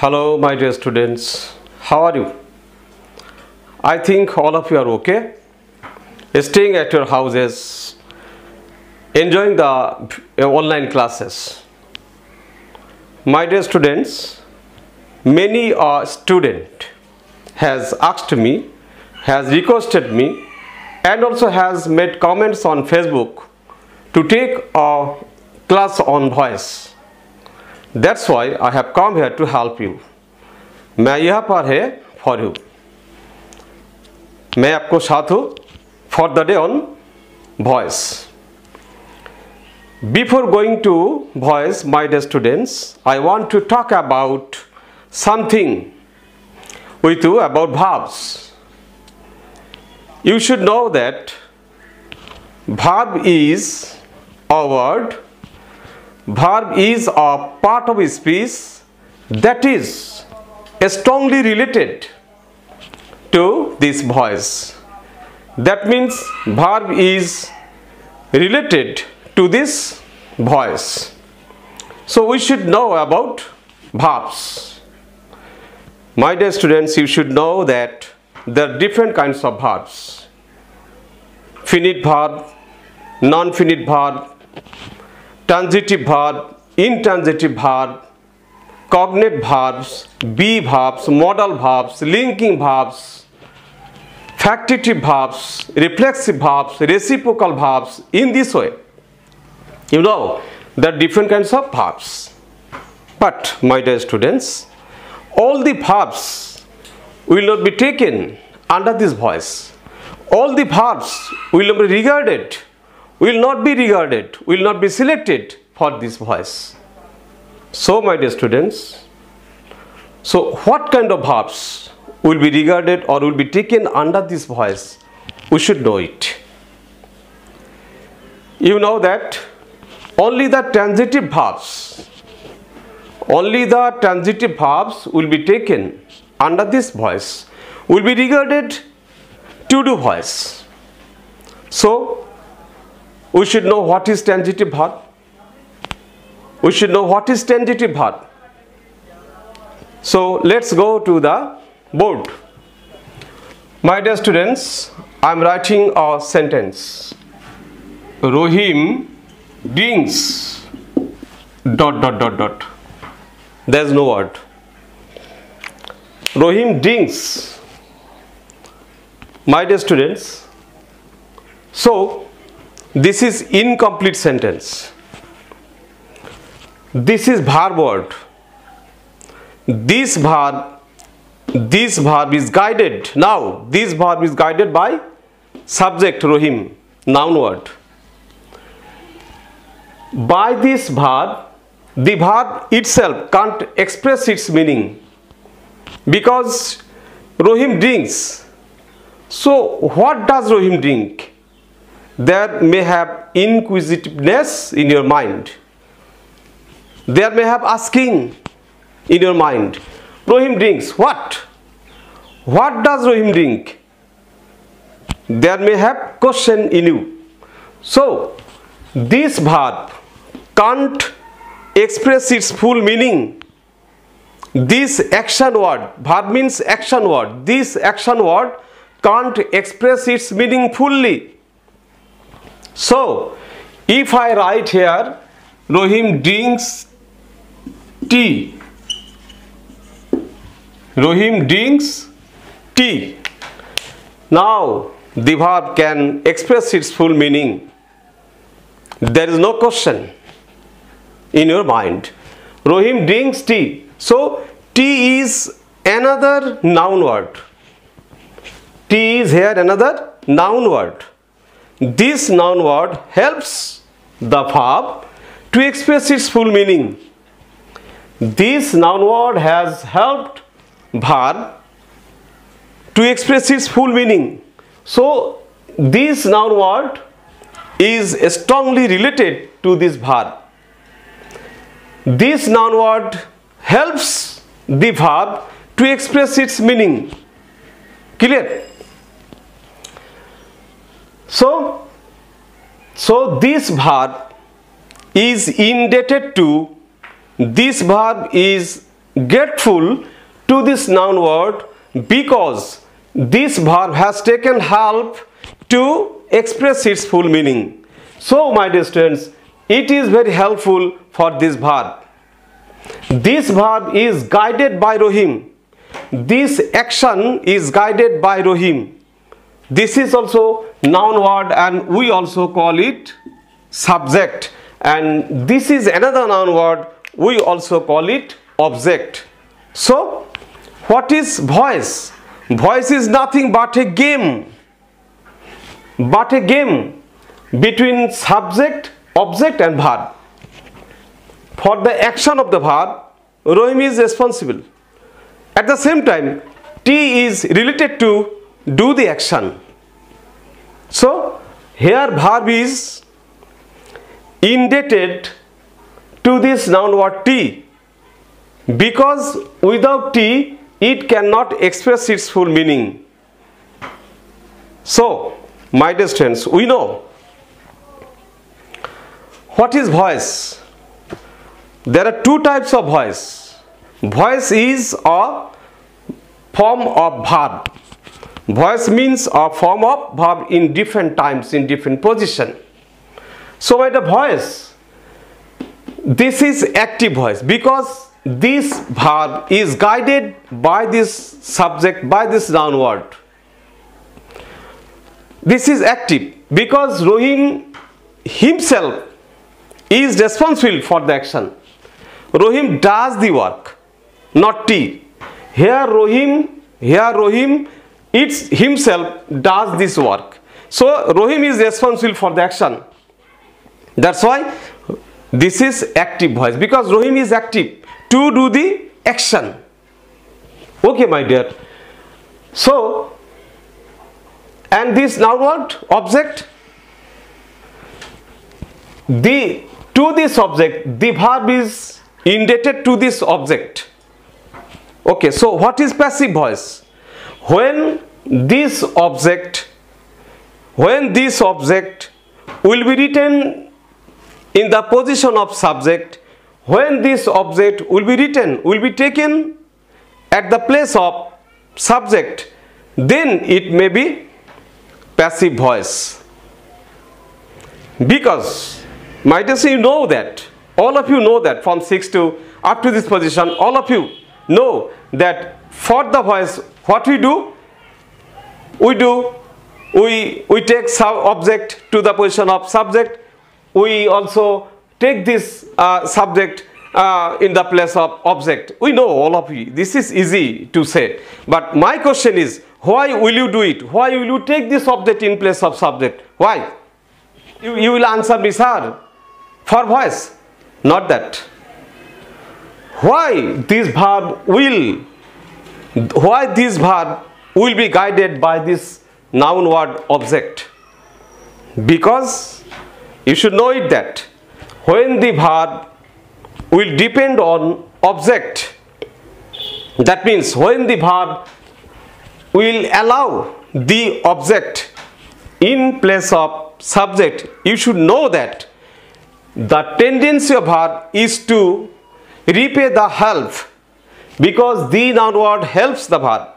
Hello my dear students, how are you? I think all of you are okay, staying at your houses, enjoying the online classes. My dear students, many a student has asked me, has requested me and also has made comments on Facebook to take a class on voice. That's why I have come here to help you. मैं यहाँ पर है for you. मैं आपको साथ हूँ for the day on voice. Before going to voice, my dear students, I want to talk about something with you about verbs. You should know that verb is a word. Verb is a part of speech that is strongly related to this voice. That means verb is related to this voice. So we should know about verbs. My dear students, you should know that there are different kinds of verbs. Finite verb, non-finite verb, transitive verb, intransitive verb, cognate verbs, be verbs, modal verbs, linking verbs, factitive verbs, reflexive verbs, reciprocal verbs. In this way, you know, there are different kinds of verbs. But my dear students, all the verbs will not be taken under this voice. All the verbs will not be regarded, will not be selected for this voice. So my dear students, so what kind of verbs will be regarded or will be taken under this voice? We should know it. You know that only the transitive verbs will be taken under this voice, will be regarded to do voice. So we should know what is transitive verb. We should know what is transitive verb. So let's go to the board. My dear students, I am writing a sentence. Rohim drinks ... There is no word. Rohim drinks. My dear students, so this is incomplete sentence. This is verb word. This verb is guided. Now this verb is guided by subject Rohim, noun word. By this verb, the verb itself can't express its meaning because Rohim drinks. So what does Rohim drink? There may have inquisitiveness in your mind. There may have asking in your mind. Rohim drinks what? What does Rohim drink? There may have question in you. So this verb can't express its full meaning. This action word, verb means action word. This action word can't express its meaning fully. So if I write here Rohim drinks tea. Rohim drinks tea. Now the verb can express its full meaning. There is no question in your mind. Rohim drinks tea. So tea is another noun word. Tea is here another noun word. This noun word helps the verb to express its full meaning. This noun word has helped verb to express its full meaning. So this noun word is strongly related to this verb. This noun word helps the verb to express its meaning. Clear? So this verb is indebted to, this verb is grateful to this noun word because this verb has taken help to express its full meaning. So my dear students, it is very helpful for this verb. This verb is guided by Rohim. This action is guided by Rohim. This is also noun word and we also call it subject. And this is another noun word, we also call it object. So, what is voice? Voice is nothing but a game. But a game between subject, object and verb. For the action of the verb, Rohim is responsible. At the same time, T is related to do the action. So, here verb is indebted to this noun word T because without T, it cannot express its full meaning. So, my dear students, we know what is voice. There are two types of voice. Voice is a form of verb. Voice means a form of verb in different times, in different position. So by the voice, this is active voice because this verb is guided by this subject, by this noun word. This is active because Rohim himself is responsible for the action. Rohim does the work, not T. Here Rohim it's himself does this work. So Rohim is responsible for the action. That's why this is active voice because Rohim is active to do the action. Okay, my dear. So, and this noun word object, to this object, the verb is indebted to this object. Okay, so what is passive voice? When this object will be written in the position of subject, when this object will be taken at the place of subject, then it may be passive voice. Because, my dear, you know that, all of you know that from 6 to up to this position, all of you know that for the voice, what we do? We take object to the position of subject. We also take this subject in the place of object. We know, all of you, this is easy to say. But my question is, why will you do it? Why will you take this object in place of subject? Why? You will answer me, sir, for voice. Not that. Why this verb will be guided by this noun word object? Because you should know it that when the verb will depend on object, that means when the verb will allow the object in place of subject, you should know that the tendency of verb is to repay the help because the noun word helps the verb.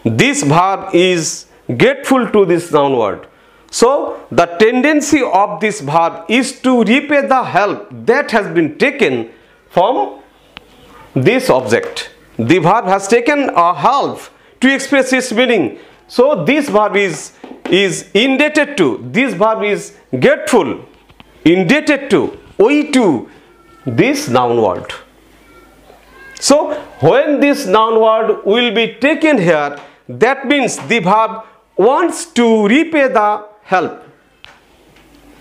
This verb is grateful to this noun word. So the tendency of this verb is to repay the help that has been taken from this object. The verb has taken a help to express its meaning. So this verb is indebted to, this verb is grateful, indebted to, owed to this noun word. So when this noun word will be taken here, that means the verb wants to repay the help.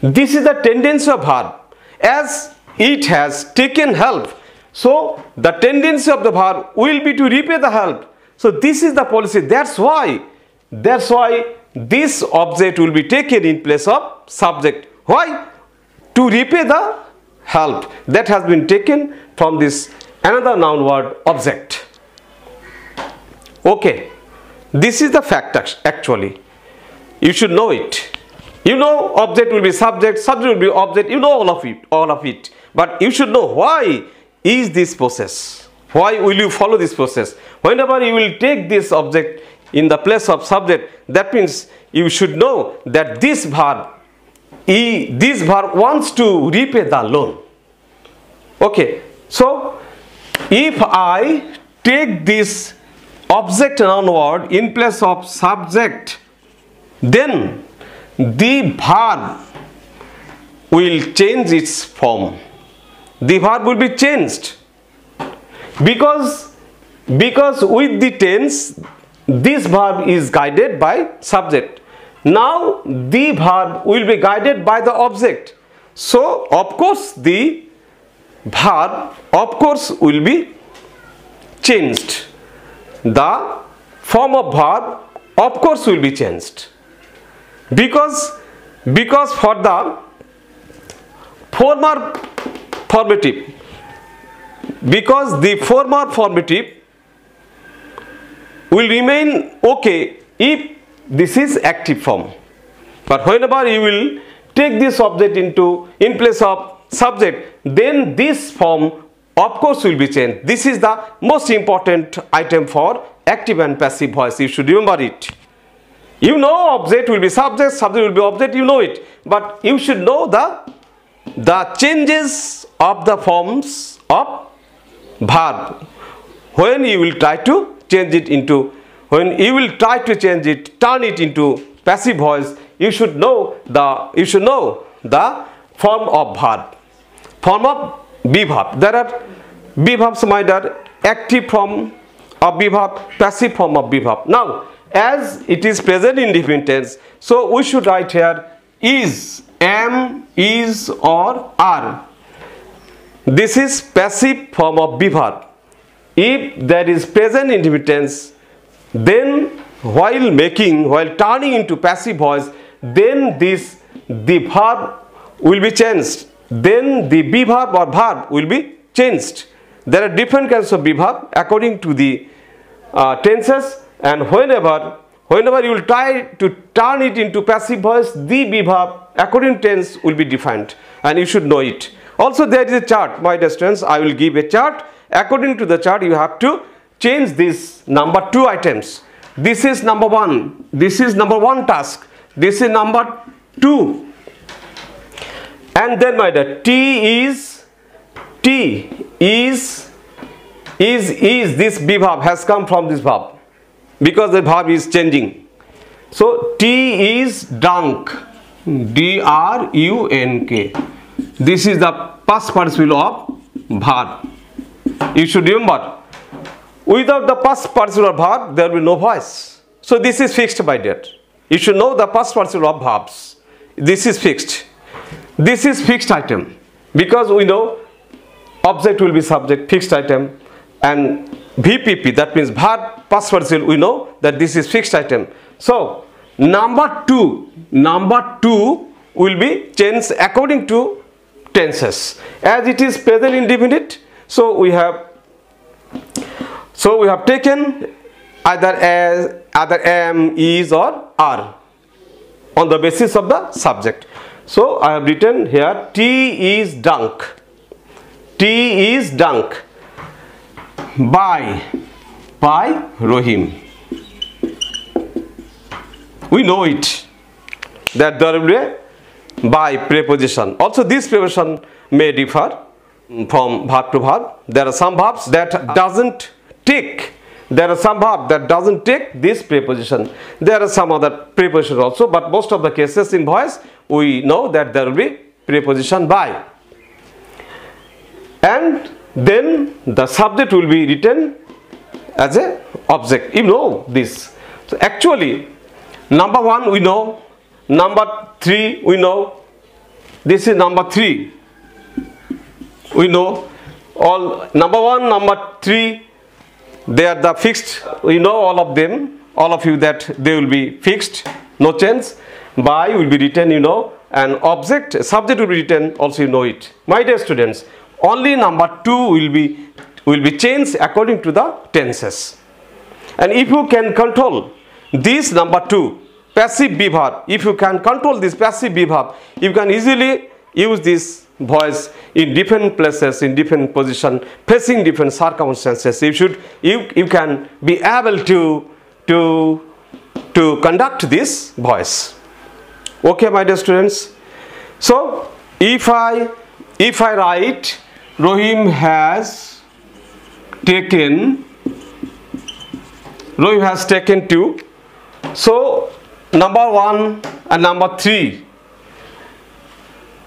This is the tendency of verb. As it has taken help, so the tendency of the verb will be to repay the help. So this is the policy. That's why this object will be taken in place of subject. Why? To repay the help that has been taken from this another noun word object. Okay, this is the fact actually. You should know it. You know object will be subject, subject will be object, you know all of it. But you should know why is this process. Why will you follow this process? Whenever you will take this object in the place of subject, that means you should know that this verb wants to repay the loan. Okay, so if I take this object noun word in place of subject, then the verb will change its form. The verb will be changed because with the tense this verb is guided by subject. Now the verb will be guided by the object. So of course the verb will be changed. The form of verb of course will be changed. Because for the former formative, because the former formative will remain okay if this is active form. But whenever you will take this object in place of subject, then this form of course will be changed. This is the most important item for active and passive voice. You should remember it. You know object will be subject, subject will be object, you know it. But you should know the changes of the forms of verb. When you will try to change it into, when you will try to change it, turn it into passive voice, you should know the form of verb. Form of be verb. There are be verbs, my dear, active form of be verb, passive form of be verb. Now, as it is present indefinite tense, so we should write here is, am, is, or are. This is passive form of be verb. If there is present indefinite tense, then while turning into passive voice, then the verb will be changed. Then the be verb or verb will be changed. There are different kinds of be verb according to the tenses, and whenever you will try to turn it into passive voice, the be verb according to tense will be defined, and you should know it. Also there is a chart, my dear students. I will give a chart. According to the chart, you have to change this number 2 items. This is number 1. This is number 1 task. This is number 2. And then, my dear, T is this be verb has come from this verb because the verb is changing. So T is drunk, D-R-U-N-K. This is the past participle of verb. You should remember, without the past participle of verb, there will be no voice. So this is fixed, my dear. You should know the past participle of verbs. This is fixed. This is fixed item because we know object will be subject, fixed item, and VPP, that means verb past participle, we know that this is fixed item. So number 2 will be changed according to tenses. As it is present indefinite, so we have taken either am, is, or are on the basis of the subject. So I have written here T is drunk. T is drunk by Rohim. We know it that there will be a by preposition. Also this preposition may differ from verb to verb. There are some verbs that doesn't take. There are some verbs that doesn't take this preposition. There are some other prepositions also, but most of the cases in voice we know that there will be preposition by. And then the subject will be written as a object. You know this. So actually, number 1 we know, number 3 we know. This is number 3. We know all number 1, number 3. They are the fixed. We know all of them. All of you that they will be fixed. No change. By will be written, you know, and object, subject will be written. Also, you know it. My dear students, only number 2 will be changed according to the tenses. And if you can control this number 2 passive be verb, if you can control this passive be verb, you can easily use this voice in different places, in different position, facing different circumstances. You can be able to conduct this voice. Okay, my dear students. So if I write Rohim has taken two. So number 1 and number 3.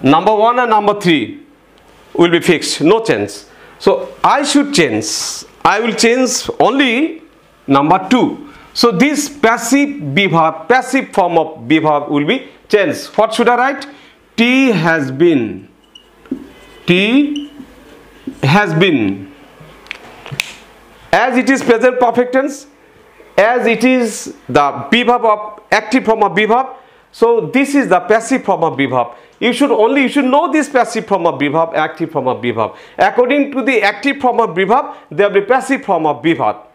Number 1 and number 3 will be fixed, no change. So I should change. I will change only number 2. So this passive form of bibhav will be changed. What should I write? Tea has been. Tea has been. As it is present perfect tense, as it is the bibhav of active form of bibhav, so this is the passive form of bibhav. You should know this passive form of bibhav, active form of bibhav. According to the active form of bibhav, there will be passive form of bibhav.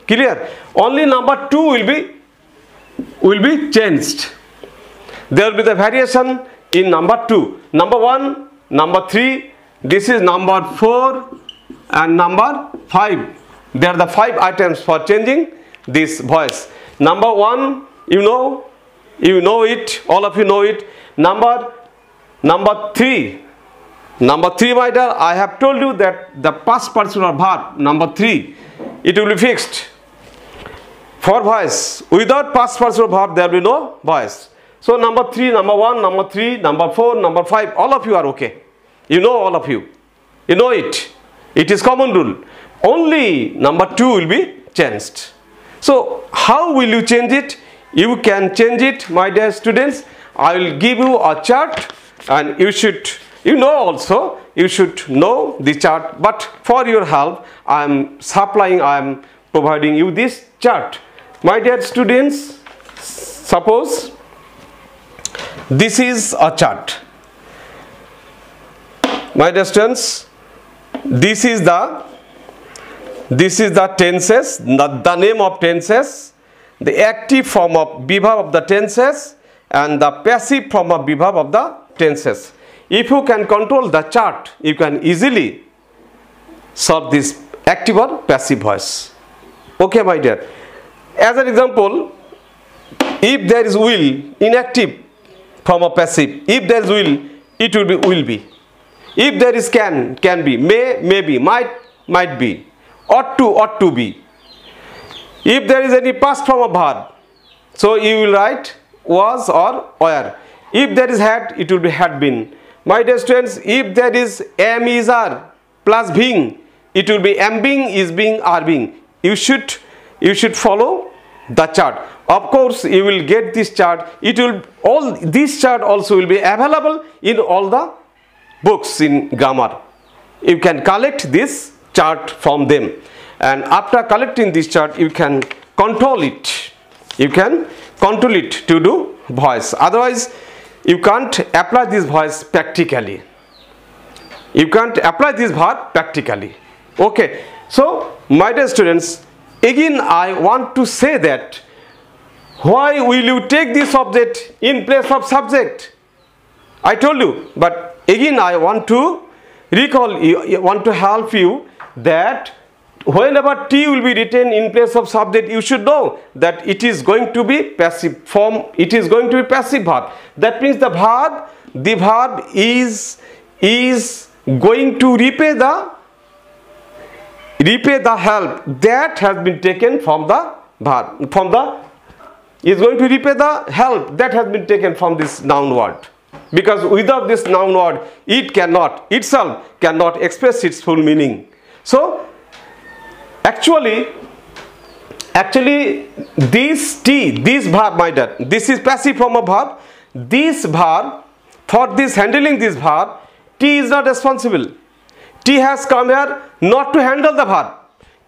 Clear? Only number 2 will be changed. There will be the variation in number 2. Number 1, number 3, this is number 4 and number 5. There are the 5 items for changing this voice. Number 1, you know it, all of you know it. Number 3, my dear, I have told you that the past personal verb, number 3, it will be fixed. For voice, without past personal verb, there will be no voice. So number 3, number 1, number 3, number 4, number 5, all of you are okay. You know, all of you. You know it. It is common rule. Only number 2 will be changed. So how will you change it? You can change it, my dear students. I will give you a chart, and you should know the chart. But for your help, I am providing you this chart. My dear students, suppose this is a chart. My dear students, this is the tenses, the name of tenses, the active form of bibhav of the tenses, and the passive form of bibhav of the tenses. If you can control the chart, you can easily solve this active or passive voice. Okay, my dear. As an example, if there is will, inactive form of passive. If there is will, it will be will be. If there is can be, may be, might be, ought to be. If there is any past form of verb, so you will write was or were. If there is had, it will be had been. My dear students, if there is am, is, are plus being, it will be am being, is being, are being. You should follow the chart. Of course, you will get this chart. This chart also will be available in all the books in grammar. You can collect this chart from them, and after collecting this chart, you can control it. You can control it to do voice. Otherwise, you can't apply this voice practically. You can't apply this verb practically. Okay. So, my dear students, again I want to say that why will you take this object in place of subject? I told you, but again I want to recall you, want to help you that whenever T will be written in place of subject, you should know that it is going to be passive form. It is going to be passive verb. That means the verb is going to repay the help that has been taken from the verb. Is going to repay the help that has been taken from this noun word. Because without this noun word, it itself cannot express its full meaning. So actually this verb, my dear, this is passive form of verb. This verb, for this handling this verb, T is not responsible. T has come here not to handle the verb.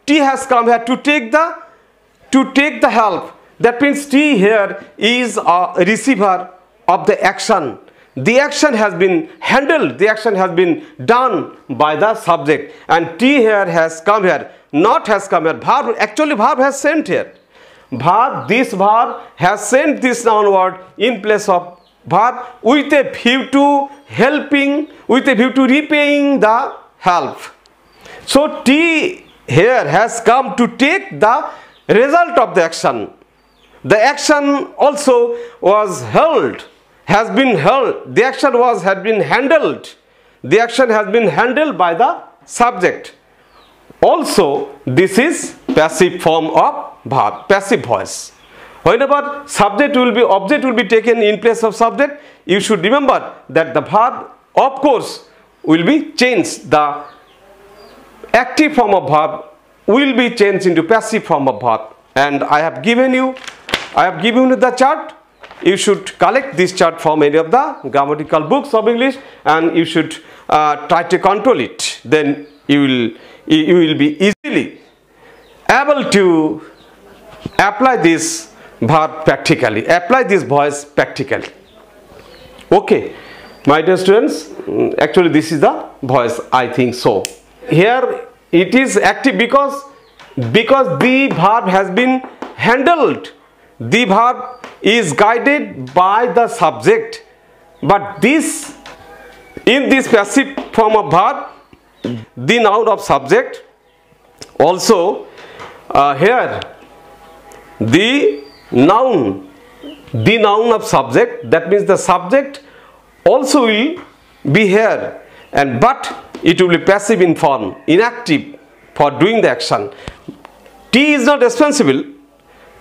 T has come here to take the help. That means T here is a receiver of the action. The action has been handled, the action has been done by the subject, and T here has come here, not has come here. Verb has sent here. This verb has sent this noun word in place of verb with a view to helping, with a view to repaying the help. So T here has come to take the result of the action. The action also was held, has been held. The action had been handled. The action has been handled by the subject. Also, this is passive form of verb, passive voice. Whenever object will be taken in place of subject, you should remember that the verb, of course, will be changed. The active form of verb will be changed into passive form of verb. And I have given you the chart. You should collect this chart from any of the grammatical books of English, and you should try to control it. Then you will be easily able to apply this verb practically, apply this voice practically. Okay, my dear students, actually this is the voice, I think so. Here it is active because the verb has been handled. The verb is guided by the subject, but in this passive form of verb, the noun of subject, also here the noun of subject, that means the subject also will be here, but it will be passive in form, inactive for doing the action. T is not responsible.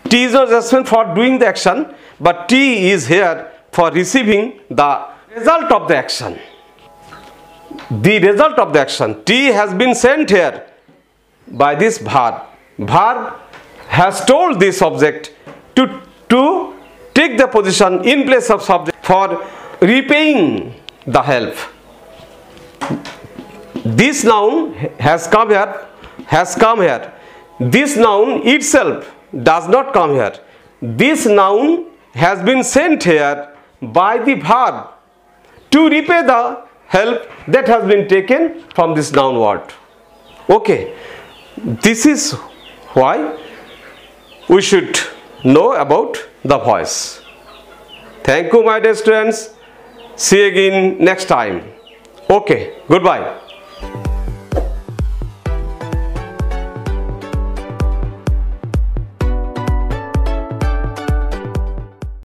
T is not responsible for doing the action, but T is here for receiving the result of the action. The result of the action. T has been sent here by this verb. Verb has told this object to take the position in place of subject for repaying the help. This noun has come here. This noun itself does not come here. This noun has been sent here by the verb to repay the help that has been taken from this noun word. Okay, this is why we should know about the voice. Thank you, my dear students. See you again next time. Okay, goodbye.